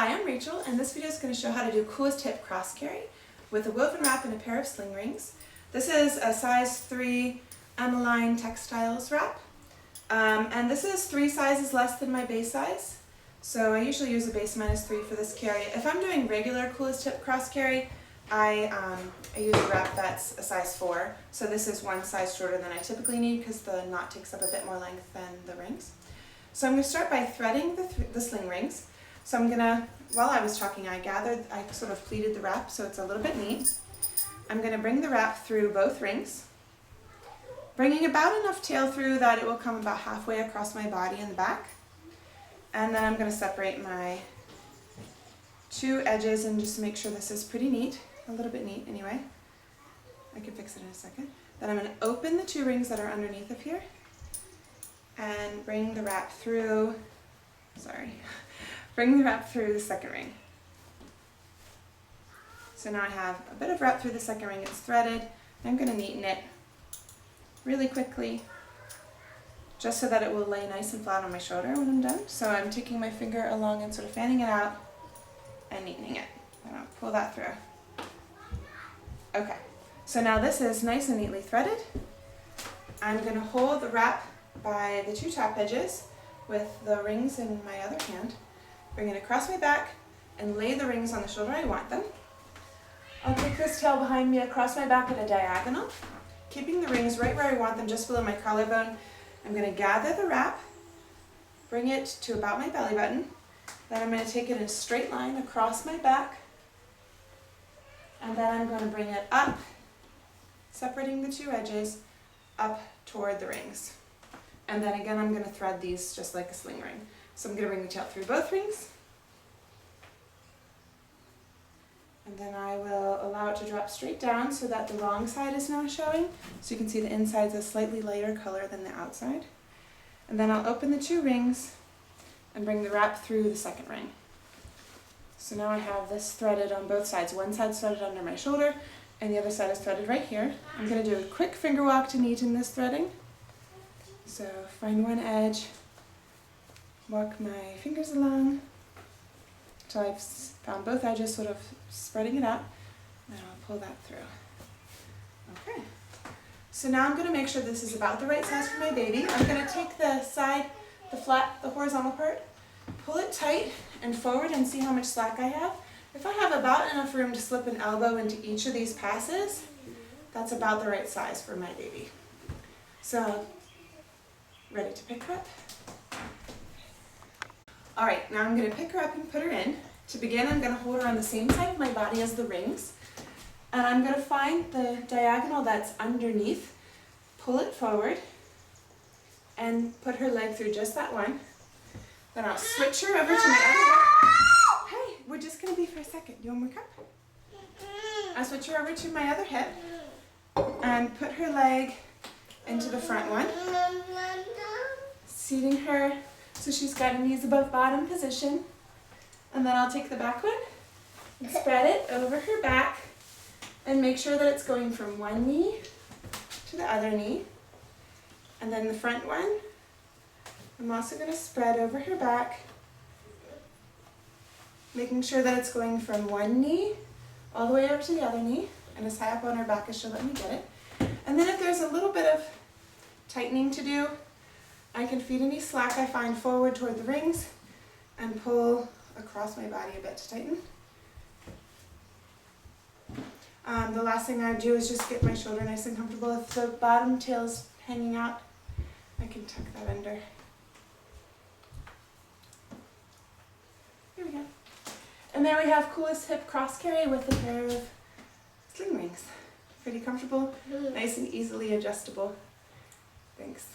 Hi, I'm Rachel, and this video is going to show how to do coolest hip cross carry with a woven wrap and a pair of sling rings. This is a size 3 Emmeline Textiles wrap, and this is 3 sizes less than my base size. So I usually use a base -3 for this carry. If I'm doing regular coolest hip cross carry, I use a wrap that's a size 4. So this is 1 size shorter than I typically need because the knot takes up a bit more length than the rings. So I'm going to start by threading the sling rings. So I'm gonna, while I was talking, I sort of pleated the wrap so it's a little bit neat. I'm gonna bring the wrap through both rings, bringing about enough tail through that it will come about halfway across my body in the back. And then I'm gonna separate my 2 edges and just make sure this is pretty neat, a little bit neat anyway. I can fix it in a second. Then I'm gonna open the 2 rings that are underneath of here and bring the wrap through, bring the wrap through the second ring. So now I have a bit of wrap through the second ring, it's threaded. I'm going to neaten it really quickly just so that it will lay nice and flat on my shoulder when I'm done. So I'm taking my finger along and sort of fanning it out and neatening it. And I'll pull that through. Okay, so now this is nice and neatly threaded. I'm going to hold the wrap by the 2 top edges with the rings in my other hand. Bring it across my back and lay the rings on the shoulder I want them. I'll take this tail behind me across my back at a diagonal, keeping the rings right where I want them, just below my collarbone. I'm going to gather the wrap, bring it to about my belly button, then I'm going to take it in a straight line across my back, and then I'm going to bring it up, separating the 2 edges, up toward the rings. And then again I'm going to thread these just like a sling ring. So I'm going to bring the tail through both rings, and then I will allow it to drop straight down so that the wrong side is now showing. So you can see the inside is a slightly lighter color than the outside. And then I'll open the 2 rings and bring the wrap through the second ring. So now I have this threaded on both sides. One side's threaded under my shoulder and the other side is threaded right here. I'm going to do a quick finger walk to neaten this threading. So find one edge, walk my fingers along until I've found both edges, sort of spreading it out, and I'll pull that through. Okay, so now I'm going to make sure this is about the right size for my baby. I'm going to take the side, the horizontal part, pull it tight and forward and see how much slack I have. If I have about enough room to slip an elbow into each of these passes, that's about the right size for my baby. So, ready to pick her up? Alright, now I'm going to pick her up and put her in. To begin, I'm going to hold her on the same side of my body as the rings. And I'm going to find the diagonal that's underneath, pull it forward, and put her leg through just that one. Then I'll switch her over to my other hip. Hey, we're just going to be for a second. You want more cup? I'll switch her over to my other hip and put her leg into the front one, seating her so she's got a knees above bottom position. And then I'll take the back one and spread it over her back and make sure that it's going from one knee to the other knee. And then the front one, I'm also going to spread over her back, making sure that it's going from one knee all the way over to the other knee and as high up on her back as she'll let me get it. And then if there's a little bit of tightening to do, I can feed any slack I find forward toward the rings and pull across my body a bit to tighten. The last thing I do is just get my shoulder nice and comfortable. If the bottom tail is hanging out, I can tuck that under. Here we go. And there we have coolest hip cross carry with a pair of sling rings. Pretty comfortable, nice and easily adjustable. Thanks.